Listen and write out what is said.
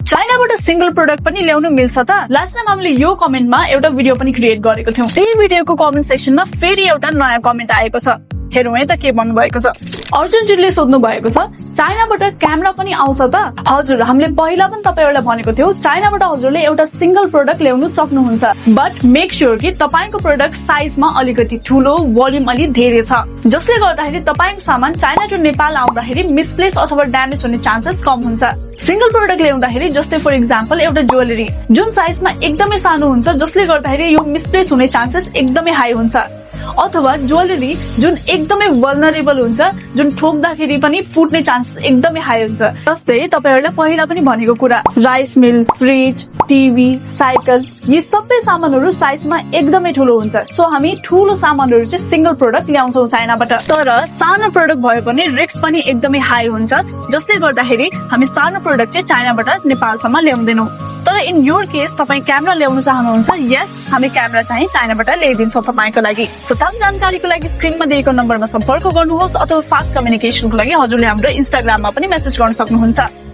चाइनाबाट single product पनि ल्याउनु मिल्छ त? लास्ट टाइम हामीले यो कमेन्टमा एउटा भिडियो पनि क्रिएट गरेको थियौं। त्यही भिडियोको कमेन्ट सेक्सनमा फेरि एउटा नयाँ कमेन्ट आएको छ। हेरौँ है त के भन्नु भएको छ। अर्जुनजीले सोध्नु भएको छ, चाइनाबाट क्यामेरा पनि आउँछ त? हजुर, हामीले पहिला पनि तपाईहरुलाई भनेको थियौ चाइनाबाट हजुरले एउटा सिंगल प्रोडक्ट ल्याउनु सक्नुहुन्छ, बट मेक श्योर कि तपाईको प्रोडक्ट साइजमा अलिकति ठूलो, भोल्युम अलि धेरै छ, जसले गर्दाखेरि तपाईको सामान चाइना टु नेपाल आउँदाखेरि मिसप्लेस अथवा ड्यामेज हुने चान्सेस कम हुन्छ। सिंगल प्रोडक्ट ल्याउँदाखेरि जस्तै फर एक्जाम्पल एउटा ज्वेलरी जुन साइजमा एकदमै सानो हुन्छ, जसले गर्दाखेरि यो मिसप्लेस हुने चान्सेस एकदमै हाई हुन्छ, अथवा ज्वेलरी जुन एकदमै भल्नरेबल हुन्छ, जुन ठोक्दाखेरि पनि फुट्ने चान्सेस एकदमै हाई हुन्छ। जस्तै तपाईहरुलाई पहिला पनि भनेको कुरा, rice mill, fridge, TV, cycle, यी सबै सामानहरु साइजमा एकदमै ठूलो हुन्छ। सो हामी ठूलो सामानहरु चाहिँ सिंगल प्रोडक्ट ल्याउँछौं चाइनाबाट। तर सानो प्रोडक्ट भयो भने रिस्क पनि एकदमै हाई हुन्छ, जसले गर्दाखेरि हामी सानो प्रोडक्ट चाहिँ चाइनाबाट नेपालसम्म ल्याउँदैनौं। तर इन योर केस तपाई क्यामेरा ल्याउन चाहनुहुन्छ, यस हामी क्यामेरा चाहिँ चाइनाबाट ल्याइदिन्छौं तपाईको लागि। सो थप जानकारीको लागि स्क्रिनमा दिएको नम्बरमा सम्पर्क गर्नुहोस्, अथवा फास्ट कम्युनिकेसनको लागि हजुरले हाम्रो इन्स्टाग्राममा पनि मेसेज गर्न सक्नुहुन्छ।